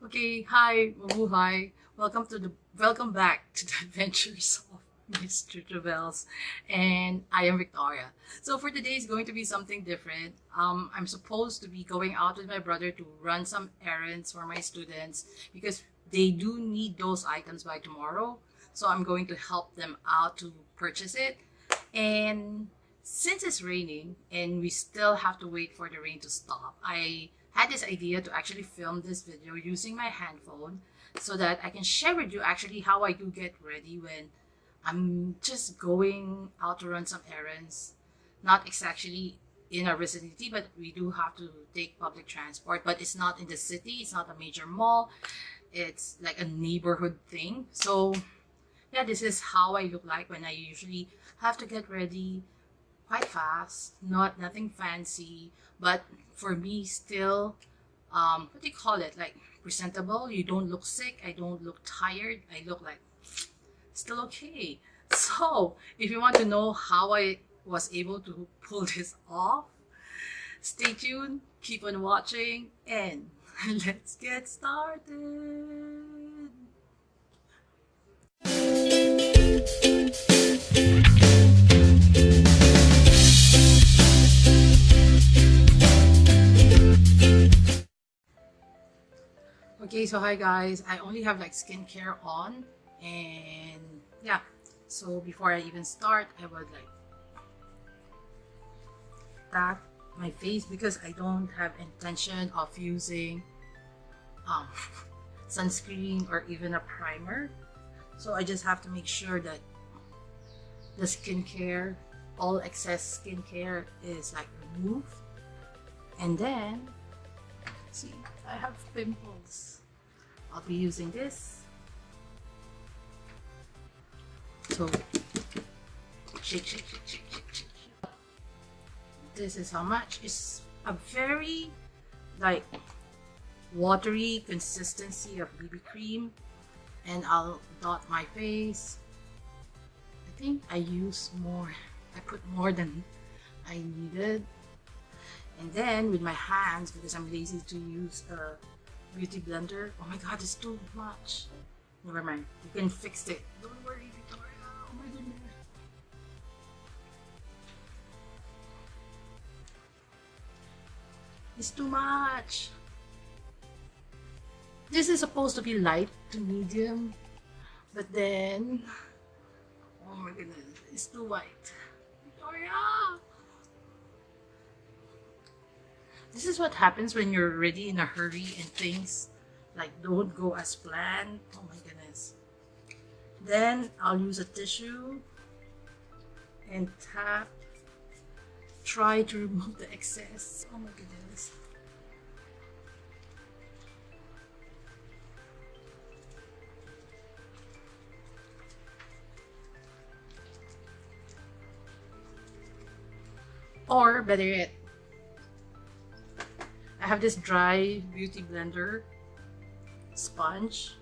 Okay, hi, mabuhay. Welcome back to the Adventures of Miss Chuchubells, and I am Victoria. So for today is going to be something different. I'm supposed to be going out with my brother to run some errands for my students because they do need those items by tomorrow. So I'm going to help them out to purchase it. And since it's raining and we still have to wait for the rain to stop, I had this idea to actually film this video using my handphone so that I can share with you actually how I do get ready when I'm just going out to run some errands. Not exactly in our vicinity, but we do have to take public transport, but it's not in the city, it's not a major mall, it's like a neighborhood thing. So yeah, this is how I look like when I usually have to get ready quite fast, nothing fancy, but for me still what do you call it, like presentable. You don't look sick, I don't look tired, I look like still okay. So if you want to know how I was able to pull this off, stay tuned, keep on watching, and let's get started. Okay, so hi guys, I only have like skincare on, and yeah, so before I even start, I would like tap my face because I don't have intention of using um, sunscreen or even a primer. So I just have to make sure that the skincare, all excess skincare is like removed. And then, see, I have pimples. I'll be using this. So, shake, shake, shake, shake, shake, shake. This is how much. It's a very like watery consistency of BB cream, and I'll dot my face. I think I use more. I put more than I needed. And then with my hands, because I'm lazy to use a beauty blender. Oh my god, it's too much. Never mind. You can fix it. Don't worry, Victoria. Oh my goodness. It's too much. This is supposed to be light to medium, but then, oh my goodness, it's too white. Victoria! This is what happens when you're already in a hurry and things like don't go as planned. Oh my goodness. Then I'll use a tissue and tap. Try to remove the excess. Oh my goodness. Or better yet, I have this dry beauty blender sponge.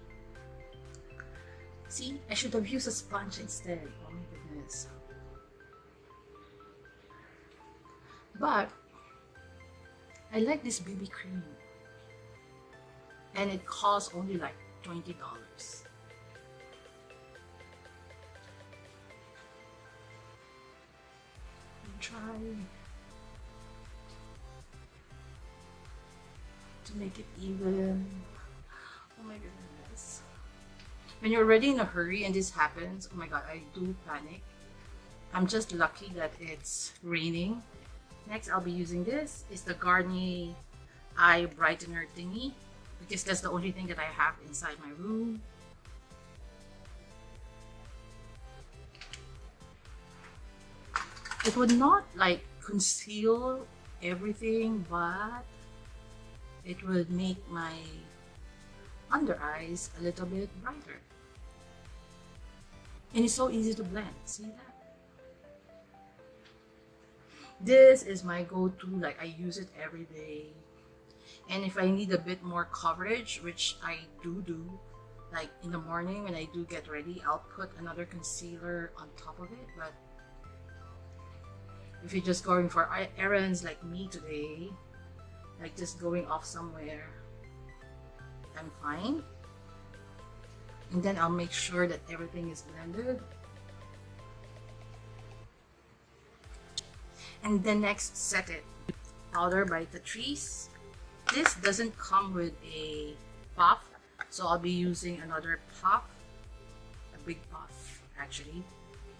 See, I should have used a sponge instead. Oh my goodness. But I like this BB cream, and it costs only like $20. Try to make it even. Oh my goodness. When you're already in a hurry and this happens, oh my god, I do panic. I'm just lucky that it's raining. Next, I'll be using this. It's the Garnier Eye Brightener thingy, because that's the only thing that I have inside my room. It would not like conceal everything, but it would make my under eyes a little bit brighter. And it's so easy to blend. See that? This is my go-to, like I use it every day. And if I need a bit more coverage, which I do, like in the morning when I do get ready, I'll put another concealer on top of it. But if you're just going for errands like me today, like just going off somewhere, I'm fine. And then I'll make sure that everything is blended. And then next, set it. Powder by Catrice. This doesn't come with a puff, so I'll be using another puff, a big puff actually.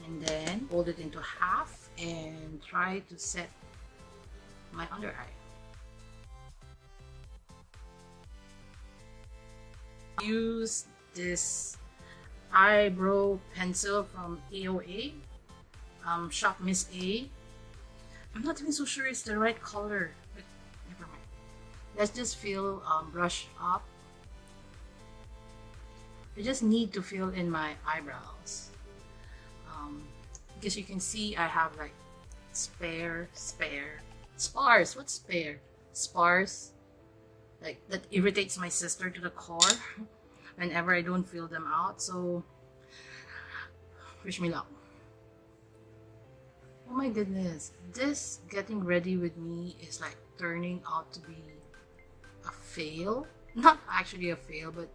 And then fold it into half and try to set my under eye. Use this eyebrow pencil from AOA, Shop Miss A. I'm not even so sure it's the right color, but never mind. Let's just fill, brush up. I just need to fill in my eyebrows. Because you can see I have like spars. What's spare? Spars. Like that irritates my sister to the core whenever I don't fill them out. So wish me luck. Oh my goodness, this getting ready with me is like turning out to be a fail. Not actually a fail, but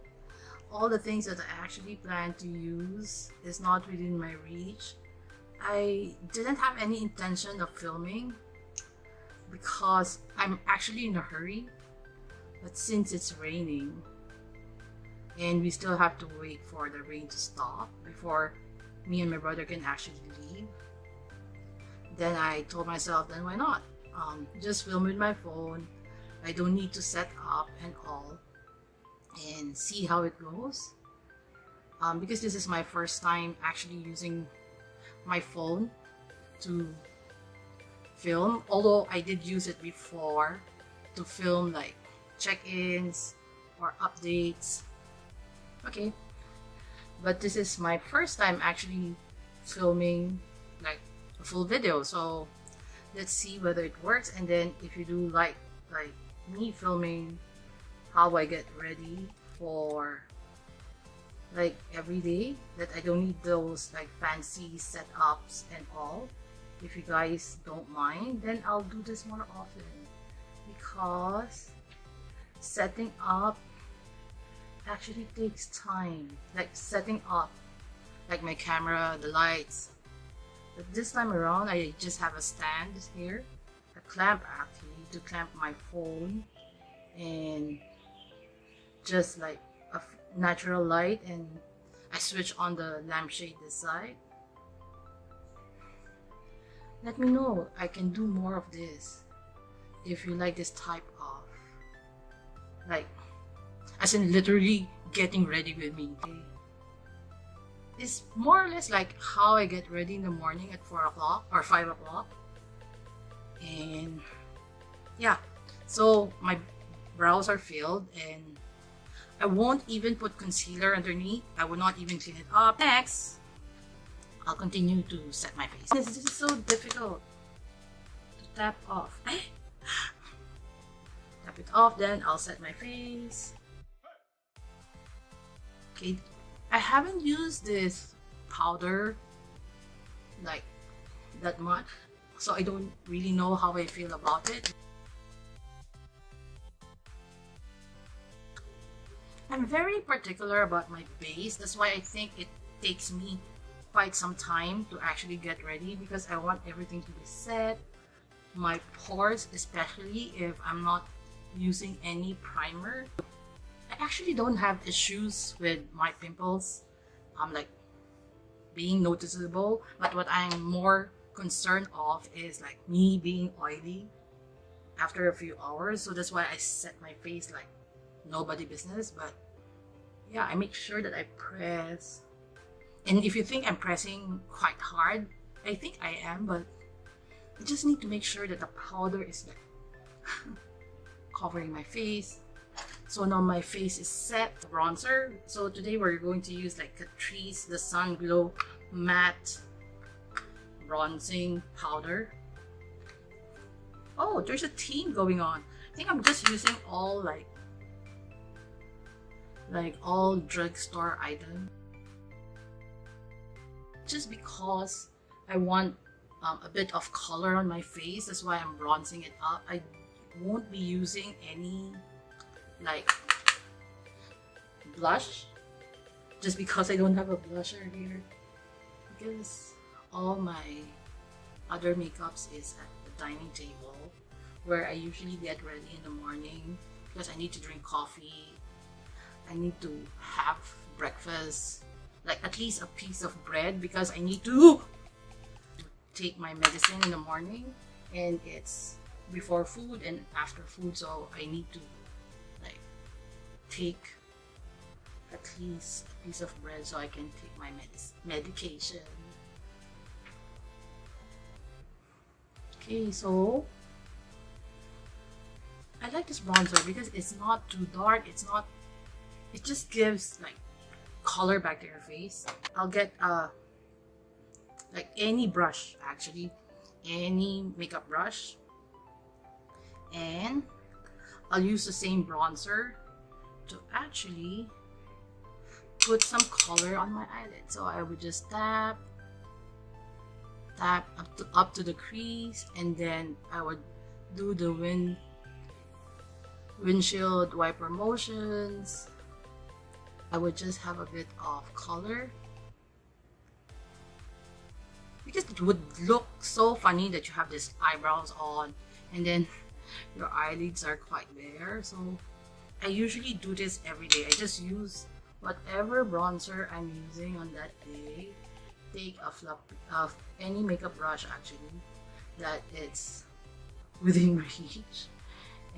all the things that I actually plan to use is not within my reach. I didn't have any intention of filming because I'm actually in a hurry, but since it's raining and we still have to wait for the rain to stop before me and my brother can actually leave, then I told myself, then why not? Just film with my phone. I don't need to set up and all, and see how it goes. Because this is my first time actually using my phone to film, although I did use it before to film like check-ins or updates. Okay, but this is my first time actually filming like a full video, so let's see whether it works. And then if you do like me filming how I get ready for like every day, that I don't need those like fancy setups and all, if you guys don't mind, then I'll do this more often, because setting up actually takes time. Like setting up like my camera, the lights. But this time around I just have a stand here, a clamp actually, to clamp my phone, and just like a natural light, and I switch on the lampshade this side. Let me know, I can do more of this if you like this type of, like, as in literally getting ready with me. Okay? It's more or less like how I get ready in the morning at 4 o'clock or 5 o'clock. And yeah, so my brows are filled, and I won't even put concealer underneath. I will not even clean it up. Next, I'll continue to set my face. This is so difficult to tap off. Tap it off, then I'll set my face. Okay, I haven't used this powder like that much, so I don't really know how I feel about it. I'm very particular about my base. That's why I think it takes me quite some time to actually get ready, because I want everything to be set. My pores, especially if I'm not using any primer. I actually don't have issues with my pimples like being noticeable, but what I'm more concerned of is like me being oily after a few hours. So that's why I set my face like nobody business. But yeah, I make sure that I press, and if you think I'm pressing quite hard, I think I am, but I just need to make sure that the powder is like covering my face. So now my face is set. Bronzer. So today we're going to use like Catrice the Sun Glow Matte Bronzing Powder. Oh, there's a theme going on. I think I'm just using all like all drugstore items, just because I want a bit of color on my face. That's why I'm bronzing it up. I won't be using any like blush, just because I don't have a blusher here, because all my other makeups is at the dining table where I usually get ready in the morning because I need to drink coffee, I need to have breakfast, like at least a piece of bread, because I need to take my medicine in the morning, and it's before food and after food, so I need to like take at least a piece of bread so I can take my medication. Okay, so I like this bronzer because it's not too dark, it just gives like color back to your face. I'll get like any brush, actually any makeup brush, and I'll use the same bronzer to actually put some color on my eyelid. So I would just tap up to the crease, and then I would do the windshield wiper motions. I would just have a bit of color because it would look so funny that you have these eyebrows on and then your eyelids are quite bare. So I usually do this every day. I just use whatever bronzer I'm using on that day. Take a fluff of any makeup brush actually that it's within reach,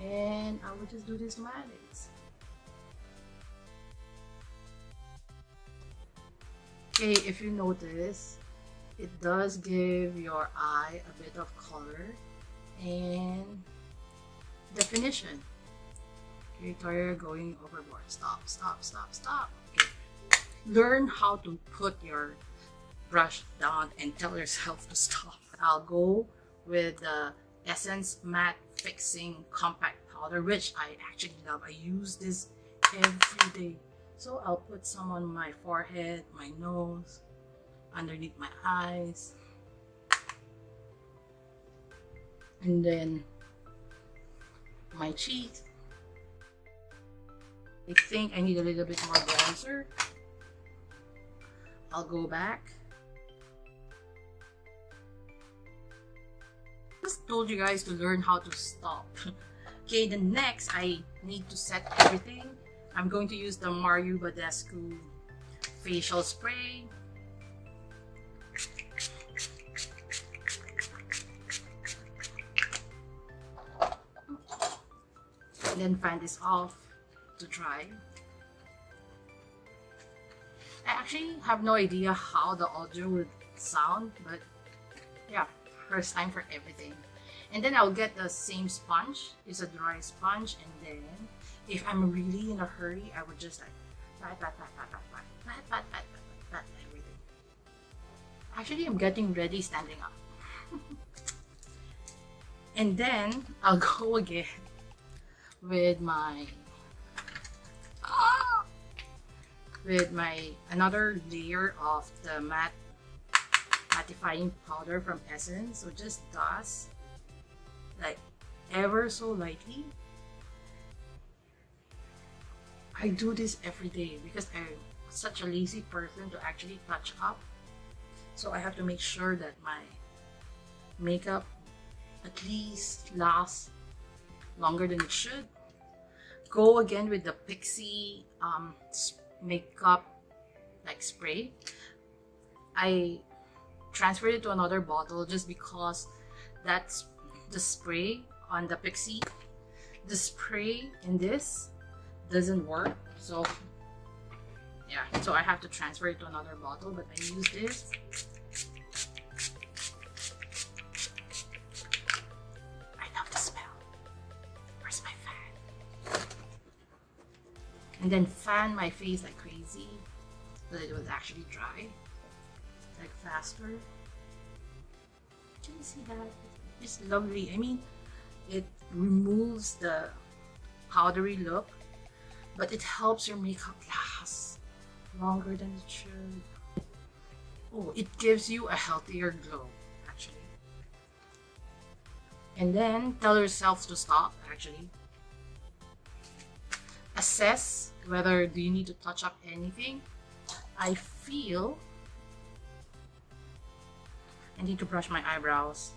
and I would just do this to my eyelids. Okay, if you notice, it does give your eye a bit of color and definition. Okay, Victoria, going overboard. Stop, stop, stop, stop. Okay. Learn how to put your brush down and tell yourself to stop. I'll go with the Essence Matte Fixing Compact Powder, which I actually love. I use this every day. So I'll put some on my forehead, my nose, underneath my eyes, and then my cheeks. I think I need a little bit more bronzer. I'll go back. Just told you guys to learn how to stop. Okay, the next I need to set everything. I'm going to use the Mario Badescu facial spray. And then fan this off to dry. I actually have no idea how the audio would sound, but yeah, first time for everything. And then I'll get the same sponge. It's a dry sponge, and then if I'm really in a hurry, I would just like pat everything. Actually, I'm getting ready standing up. And then I'll go again with my another layer of the mattifying powder from Essence. So just dust like ever so lightly. I do this every day because I'm such a lazy person to actually touch up. So I have to make sure that my makeup at least lasts longer than it should. Go again with the Pixie makeup like spray. I transferred it to another bottle just because that's the spray on the Pixie. The spray in this doesn't work, so yeah, so I have to transfer it to another bottle, but I use this. I love the smell. Where's my fan? And then fan my face like crazy so that it was actually dry, like faster. Can you see that? It's lovely. I mean, it removes the powdery look, but it helps your makeup last longer than it should. Oh, it gives you a healthier glow, actually. And then tell yourself to stop, actually. Assess whether do you need to touch up anything. I feel I need to brush my eyebrows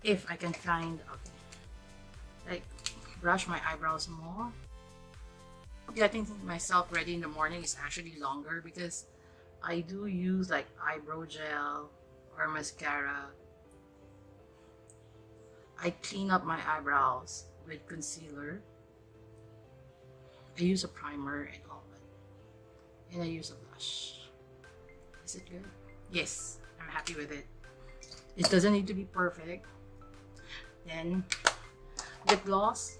if I can find, okay, like brush my eyebrows more. Getting myself ready in the morning is actually longer because I do use like eyebrow gel or mascara. I clean up my eyebrows with concealer. I use a primer and all that. And I use a blush. Is it good? Yes, I'm happy with it. It doesn't need to be perfect. Then lip gloss.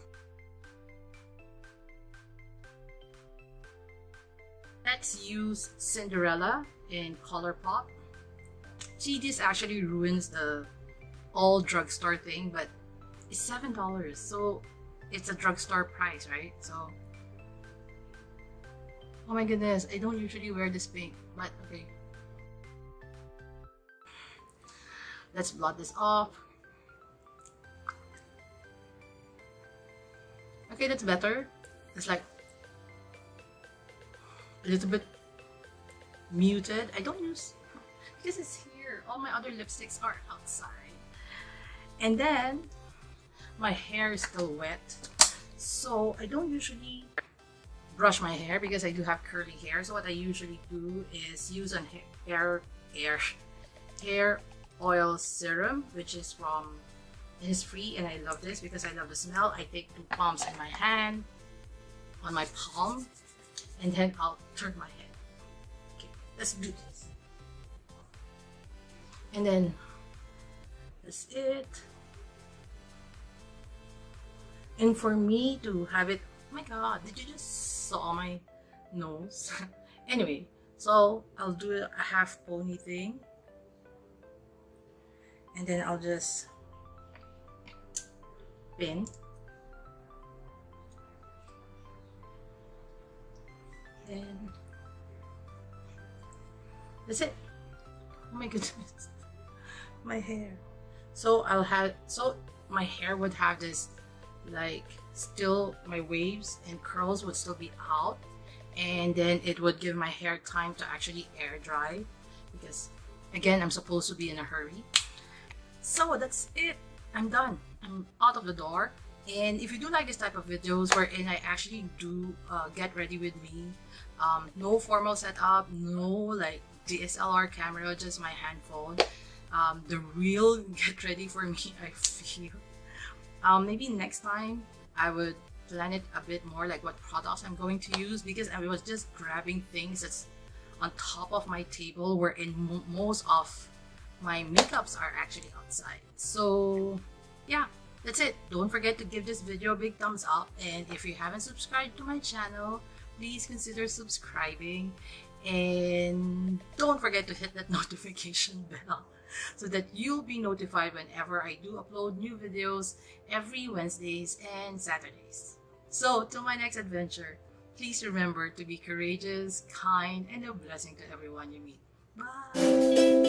Let's use Cinderella in Colourpop. See, this actually ruins the all drugstore thing, but it's $7, so it's a drugstore price, right? So, oh my goodness, I don't usually wear this pink, but okay. Let's blot this off. Okay, that's better. It's like a little bit muted. I don't use, because it's here. All my other lipsticks are outside. And then my hair is still wet, so I don't usually brush my hair because I do have curly hair. So what I usually do is use an hair oil serum, which is from Innisfree, and I love this because I love the smell. I take 2 pumps in my hand, on my palm, and then I'll turn my head. Okay, let's do this. And then that's it. And for me to have it, oh my god, did you just saw my nose? Anyway, so I'll do a half pony thing. And then I'll just pin. And that's it. Oh my goodness. My hair. So my hair would have this, like, still my waves and curls would still be out, and then it would give my hair time to actually air dry, because again, I'm supposed to be in a hurry. So that's it. I'm done. I'm out of the door. And if you do like this type of videos wherein I actually do get ready with me, no formal setup, no like DSLR camera, just my hand phone, the real get ready for me, I feel. Maybe next time I would plan it a bit more, like what products I'm going to use, because I was just grabbing things that's on top of my table, wherein most of my makeups are actually outside. So yeah, that's it. Don't forget to give this video a big thumbs up, and if you haven't subscribed to my channel, please consider subscribing, and don't forget to hit that notification bell so that you'll be notified whenever I do upload new videos every Wednesdays and Saturdays. So till my next adventure, please remember to be courageous, kind, and a blessing to everyone you meet. Bye!